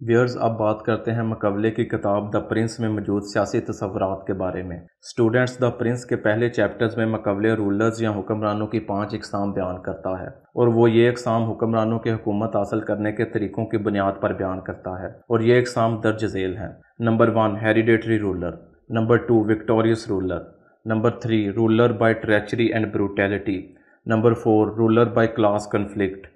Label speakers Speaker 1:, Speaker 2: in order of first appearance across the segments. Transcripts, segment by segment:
Speaker 1: Wears اب بات کرتے ہیں مقولے کی کتاب دا پرنس میں موجود سیاسی تصورات کے بارے میں۔ اسٹوڈنٹس دا پرنس کے پہلے چیپٹرز میں مقولے رولرز یا حکمرانوں کی 5 اقسام بیان کرتا ہے، اور وہ یہ اقسام حکمرانوں کے حکومت حاصل کرنے کے طریقوں کی بنیاد پر بیان کرتا ہے، اور یہ اقسام درج ذیل ہیں۔ Number 1 hereditary ruler, number 2 victorious ruler, number 3 ruler by treachery and brutality, number 4 ruler by class conflict,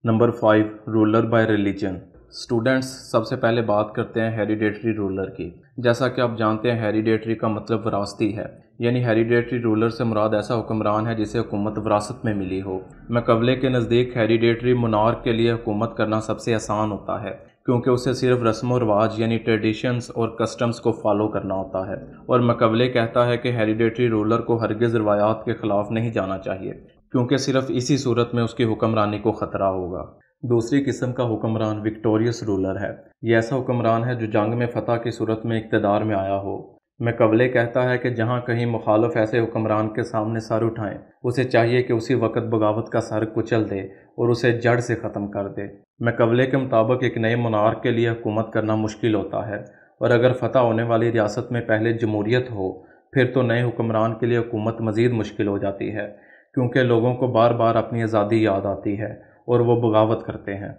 Speaker 1: number 5 ruler by religion. Students سب سے پہلے بات کرتے ہیں ہیریڈیٹری رولر کی۔ جیسا کہ آپ جانتے ہیں ہیریڈیٹری کا مطلب وراثتی ہے، یعنی ہیریڈیٹری رولر سے مراد ایسا حکمران ہے جسے حکومت وراثت میں ملی ہو۔ مقولے کے نزدیک ہیریڈیٹری مونارک کے لیے حکومت کرنا سب سے آسان ہوتا ہے، کیونکہ اسے صرف رسم و رواج یعنی ٹریڈیشنز اور کسٹمز کو فالو کرنا ہوتا ہے، اور مقولے کہتا ہے کہ ہیریڈیٹری رولر کو ہرگز روایات کے خلاف نہیں جانا چاہیے، کیونکہ صرف اسی صورت میں اس کی حکمرانی کو خطرہ ہوگا۔ دوسری قسم کا حکمران وکٹوریس رولر ہے۔ یہ ایسا حکمران ہے جو جنگ میں فتح کی صورت میں اقتدار میں آیا ہو۔ مقولے کہتا ہے کہ جہاں کہیں مخالف ایسے حکمران کے سامنے سر اٹھائیں، اسے چاہیے کہ اسی وقت بغاوت کا سر کچل دے اور اسے جڑ سے ختم کر دے۔ مقولے کے مطابق ایک نئے مونارک کے لیے حکومت کرنا مشکل ہوتا ہے، اور اگر فتح ہونے والی ریاست میں پہلے جمہوریت ہو، پھر تو نئے حکمران کے لیے حکومت مزید مشکل ہو جاتی ہے، کیونکہ لوگوں کو بار بار اپنی آزادی یاد آتی ہے اور وہ بغاوت کرتے ہیں۔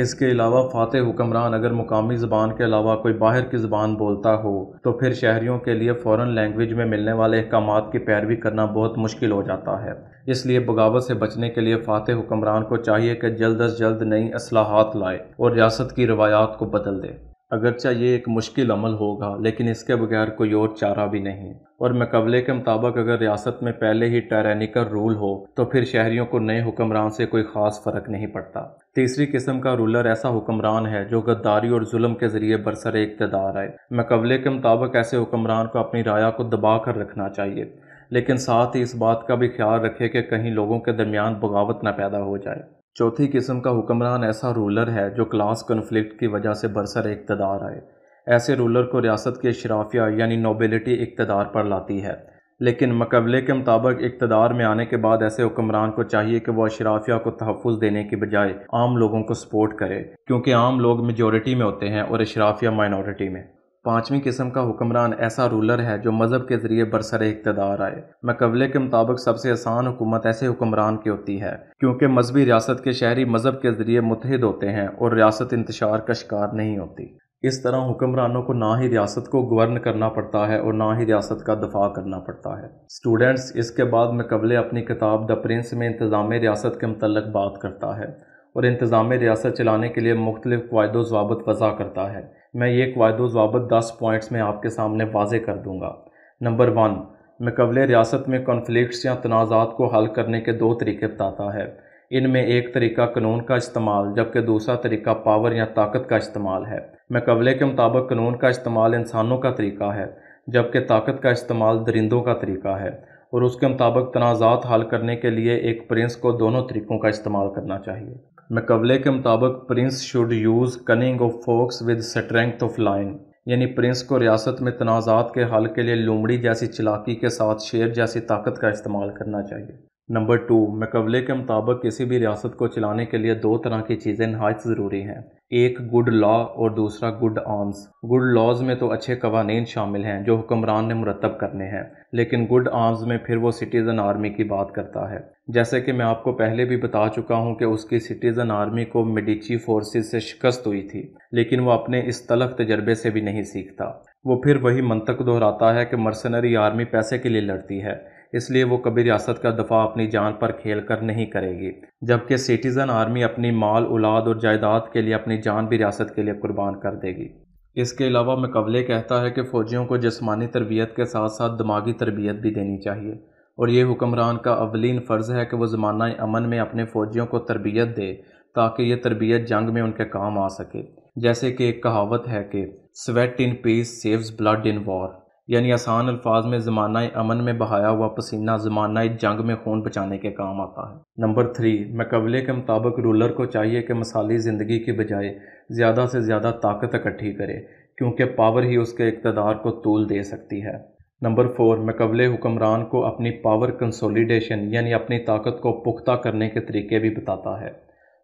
Speaker 1: اس کے علاوہ فاتح حکمران اگر مقامی زبان کے علاوہ کوئی باہر کی زبان بولتا ہو تو پھر شہریوں کے لیے فورن لینگویج میں ملنے والے احکامات کی پیروی کرنا بہت مشکل ہو جاتا ہے۔ اس لیے بغاوت سے بچنے کے لیے فاتح حکمران کو چاہیے کہ جلد از جلد نئی اصلاحات لائے اور ریاست کی روایات کو بدل دے۔ اگرچہ یہ ایک مشکل عمل ہوگا، لیکن اس کے بغیر کوئی اور چارہ بھی نہیں، اور مقولے کے مطابق اگر ریاست میں پہلے ہی ٹائرینیکل رول ہو تو پھر شہریوں کو نئے حکمران سے کوئی خاص فرق نہیں پڑتا۔ تیسری قسم کا رولر ایسا حکمران ہے جو غداری اور ظلم کے ذریعے برسر اقتدار آئے۔ مقولے کے مطابق ایسے حکمران کو اپنی رعایا کو دبا کر رکھنا چاہیے، لیکن ساتھ ہی اس بات کا بھی خیال رکھے کہ کہیں لوگوں کے درمیان بغاوت نہ پیدا ہو جائے۔ چوتھی قسم کا حکمران ایسا رولر ہے جو کلاس کنفلکٹ کی وجہ سے برسر اقتدار آئے۔ ایسے رولر کو ریاست کے اشرافیہ یعنی نوبلٹی اقتدار پر لاتی ہے، لیکن مقولے کے مطابق اقتدار میں آنے کے بعد ایسے حکمران کو چاہیے کہ وہ اشرافیہ کو تحفظ دینے کی بجائے عام لوگوں کو سپورٹ کرے، کیونکہ عام لوگ میجورٹی میں ہوتے ہیں اور اشرافیہ مائنورٹی میں۔ پانچویں قسم کا حکمران ایسا رولر ہے جو مذہب کے ذریعے برسر اقتدار آئے۔ مقولے کے مطابق سب سے آسان حکومت ایسے حکمران کی ہوتی ہے، کیونکہ مذہبی ریاست کے شہری مذہب کے ذریعے متحد ہوتے ہیں اور ریاست انتشار کا شکار نہیں ہوتی۔ اس طرح حکمرانوں کو نہ ہی ریاست کو گورن کرنا پڑتا ہے اور نہ ہی ریاست کا دفاع کرنا پڑتا ہے۔ اسٹوڈنٹس اس کے بعد مقولے اپنی کتاب دا پرنس میں انتظام ریاست کے متعلق بات کرتا ہے، اور انتظام ریاست چلانے کے لیے مختلف قواعد و ضوابط وضع کرتا ہے۔ میں یہ قواعد و ضوابط 10 پوائنٹس میں آپ کے سامنے واضح کر دوں گا۔ نمبر 1 مقولے ریاست میں کنفلکٹس یا تنازعات کو حل کرنے کے 2 طریقے بتاتا ہے۔ ان میں ایک طریقہ قانون کا استعمال جبکہ دوسرا طریقہ پاور یا طاقت کا استعمال ہے۔ مقولے کے مطابق قانون کا استعمال انسانوں کا طریقہ ہے، جبکہ طاقت کا استعمال درندوں کا طریقہ ہے، اور اس کے مطابق تنازعات حل کرنے کے لیے ایک پرنس کو دونوں طریقوں کا استعمال کرنا چاہیے۔ مقولے کے مطابق prince should use cunning of fox with strength of lion, یعنی پرنس کو ریاست میں تنازعات کے حل کے لیے لومڑی جیسی چلاکی کے ساتھ شیر جیسی طاقت کا استعمال کرنا چاہیے۔ نمبر 2 مقولے کے مطابق کسی بھی ریاست کو چلانے کے لیے 2 طرح کی چیزیں نہایت ضروری ہیں، ایک گڈ لا اور دوسرا گڈ آرمز۔ گڈ لاز میں تو اچھے قوانین شامل ہیں جو حکمران نے مرتب کرنے ہیں، لیکن گڈ آرمز میں پھر وہ سٹیزن آرمی کی بات کرتا ہے۔ جیسے کہ میں آپ کو پہلے بھی بتا چکا ہوں کہ اس کی سٹیزن آرمی کو میڈیچی فورسز سے شکست ہوئی تھی، لیکن وہ اپنے اس تلخ تجربے سے بھی نہیں سیکھتا۔ وہ پھر وہی منطق دہراتا ہے کہ مرسنری آرمی پیسے کے لیے لڑتی ہے، اس لیے وہ کبھی ریاست کا دفاع اپنی جان پر کھیل کر نہیں کرے گی، جبکہ سٹیزن آرمی اپنی مال اولاد اور جائیداد کے لیے اپنی جان بھی ریاست کے لیے قربان کر دے گی۔ اس کے علاوہ مقولے کہتا ہے کہ فوجیوں کو جسمانی تربیت کے ساتھ ساتھ دماغی تربیت بھی دینی چاہیے، اور یہ حکمران کا اولین فرض ہے کہ وہ زمانہ امن میں اپنے فوجیوں کو تربیت دے تاکہ یہ تربیت جنگ میں ان کے کام آ سکے۔ جیسے کہ ایک کہاوت ہے کہ سویٹ ان پیس سیوز بلڈ ان وار، یعنی آسان الفاظ میں زمانہ امن میں بہایا ہوا پسینہ زمانہ جنگ میں خون بچانے کے کام آتا ہے۔ نمبر 3 مقولے کے مطابق رولر کو چاہیے کہ مثالی زندگی کی بجائے زیادہ سے زیادہ طاقت اکٹھی کرے، کیونکہ پاور ہی اس کے اقتدار کو طول دے سکتی ہے۔ نمبر 4 مقولے حکمران کو اپنی پاور کنسولیڈیشن یعنی اپنی طاقت کو پختہ کرنے کے طریقے بھی بتاتا ہے۔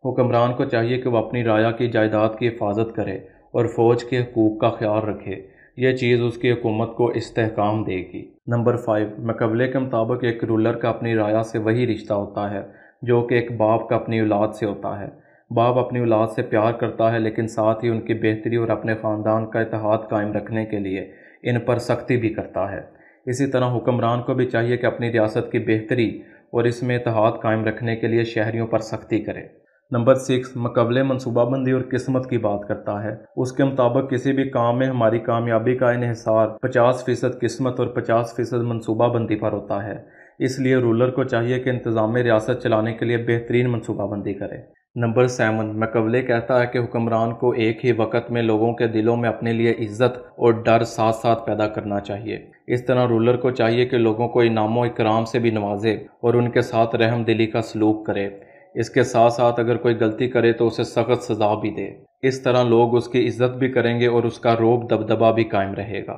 Speaker 1: حکمران کو چاہیے کہ وہ اپنی رعایا کی جائیداد کی حفاظت کرے اور فوج کے حقوق کا خیال رکھے، یہ چیز اس کی حکومت کو استحکام دے گی۔ نمبر 5، مقولے کے مطابق ایک رولر کا اپنی رعایا سے وہی رشتہ ہوتا ہے جو کہ ایک باپ کا اپنی اولاد سے ہوتا ہے۔ باپ اپنی اولاد سے پیار کرتا ہے لیکن ساتھ ہی ان کی بہتری اور اپنے خاندان کا اتحاد قائم رکھنے کے لیے ان پر سختی بھی کرتا ہے۔ اسی طرح حکمران کو بھی چاہیے کہ اپنی ریاست کی بہتری اور اس میں اتحاد قائم رکھنے کے لیے شہریوں پر سختی کرے۔ نمبر 6، مقولے منصوبہ بندی اور قسمت کی بات کرتا ہے۔ اس کے مطابق کسی بھی کام میں ہماری کامیابی کا انحصار 50% قسمت اور 50% منصوبہ بندی پر ہوتا ہے۔ اس لیے رولر کو چاہیے کہ انتظام ریاست چلانے کے لیے بہترین منصوبہ بندی کرے۔ نمبر 7، مقولے کہتا ہے کہ حکمران کو ایک ہی وقت میں لوگوں کے دلوں میں اپنے لیے عزت اور ڈر ساتھ ساتھ پیدا کرنا چاہیے۔ اس طرح رولر کو چاہیے کہ لوگوں کو انعام و اکرام سے بھی نوازے اور ان کے ساتھ رحم دلی کا سلوک کرے۔ اس کے ساتھ ساتھ اگر کوئی غلطی کرے تو اسے سخت سزا بھی دے۔ اس طرح لوگ اس کی عزت بھی کریں گے اور اس کا رعب دبدبہ بھی قائم رہے گا۔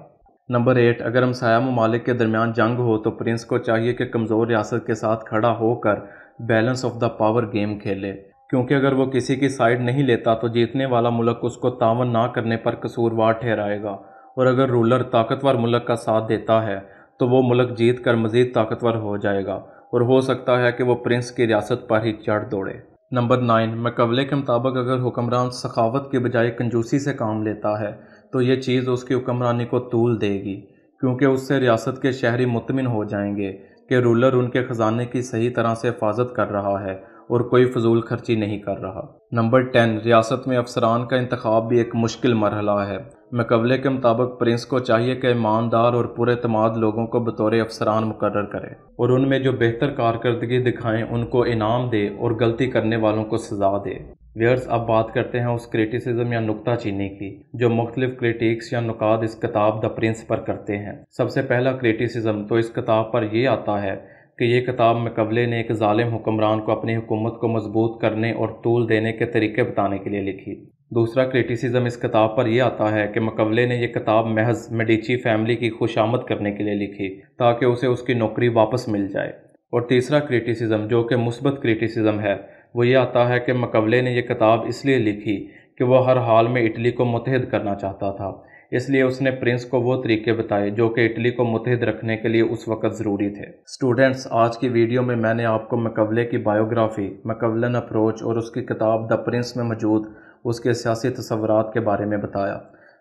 Speaker 1: نمبر 8، اگر ہمسایہ ممالک کے درمیان جنگ ہو تو پرنس کو چاہیے کہ کمزور ریاست کے ساتھ کھڑا ہو کر balance of the power game کھیلے، کیونکہ اگر وہ کسی کی سائیڈ نہیں لیتا تو جیتنے والا ملک اس کو تعاون نہ کرنے پر قصوروار ٹھہرائے گا، اور اگر رولر طاقتور ملک کا ساتھ دیتا ہے تو وہ ملک جیت کر مزید طاقتور ہو جائے گا اور ہو سکتا ہے کہ وہ پرنس کی ریاست پر ہی چڑھ دوڑے۔ نمبر 9، مقولے کے مطابق اگر حکمران سخاوت کے بجائے کنجوسی سے کام لیتا ہے تو یہ چیز اس کی حکمرانی کو طول دے گی، کیونکہ اس سے ریاست کے شہری مطمئن ہو جائیں گے کہ رولر ان کے خزانے کی صحیح طرح سے حفاظت کر رہا ہے اور کوئی فضول خرچی نہیں کر رہا۔ نمبر 10، ریاست میں افسران کا انتخاب بھی ایک مشکل مرحلہ ہے۔ مقولے کے مطابق پرنس کو چاہیے کہ ایماندار اور پر اعتماد لوگوں کو بطور افسران مقرر کرے اور ان میں جو بہتر کارکردگی دکھائیں ان کو انعام دے اور غلطی کرنے والوں کو سزا دے۔ ویئرز، اب بات کرتے ہیں اس کریٹیسزم یا نکتہ چینی کی جو مختلف کریٹکس یا نقاد اس کتاب دا پرنس پر کرتے ہیں۔ سب سے پہلا کریٹیسزم تو اس کتاب پر یہ آتا ہے کہ یہ کتاب مقولے نے ایک ظالم حکمران کو اپنی حکومت کو مضبوط کرنے اور طول دینے کے طریقے بتانے کے لیے لکھی۔ دوسرا کریٹیسزم اس کتاب پر یہ آتا ہے کہ مقولے نے یہ کتاب محض میڈیچی فیملی کی خوشامد کرنے کے لیے لکھی تاکہ اسے اس کی نوکری واپس مل جائے۔ اور تیسرا کریٹیسزم جو کہ مثبت کریٹیسزم ہے وہ یہ آتا ہے کہ مقولے نے یہ کتاب اس لیے لکھی کہ وہ ہر حال میں اٹلی کو متحد کرنا چاہتا تھا، اس لیے اس نے پرنس کو وہ طریقے بتائے جو کہ اٹلی کو متحد رکھنے کے لیے اس وقت ضروری تھے۔ اسٹوڈنٹس، آج کی ویڈیو میں نے آپ کو مقولے کی بائیوگرافی، مقولن اپروچ اور اس کی کتاب دا پرنس میں موجود اس کے سیاسی تصورات کے بارے میں بتایا۔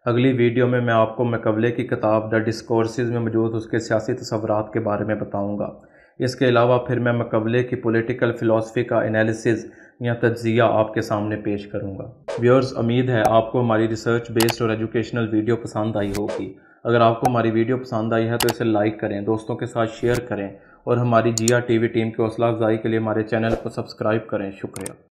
Speaker 1: اگلی ویڈیو میں آپ کو مقولے کی کتاب دا ڈسکورسز میں موجود اس کے سیاسی تصورات کے بارے میں بتاؤں گا۔ اس کے علاوہ پھر میں مقولے کی پولیٹیکل فلسفی کا انالیسز یا تجزیہ آپ کے سامنے پیش کروں گا۔ ویورز، امید ہے آپ کو ہماری ریسرچ بیسڈ اور ایجوکیشنل ویڈیو پسند آئی ہوگی۔ اگر آپ کو ہماری ویڈیو پسند آئی ہے تو اسے لائک کریں، دوستوں کے ساتھ شیئر کریں اور ہماری GR TV ٹیم کی حوصلہ افزائی کے لیے ہمارے چینل کو سبسکرائب کریں۔ شکریہ۔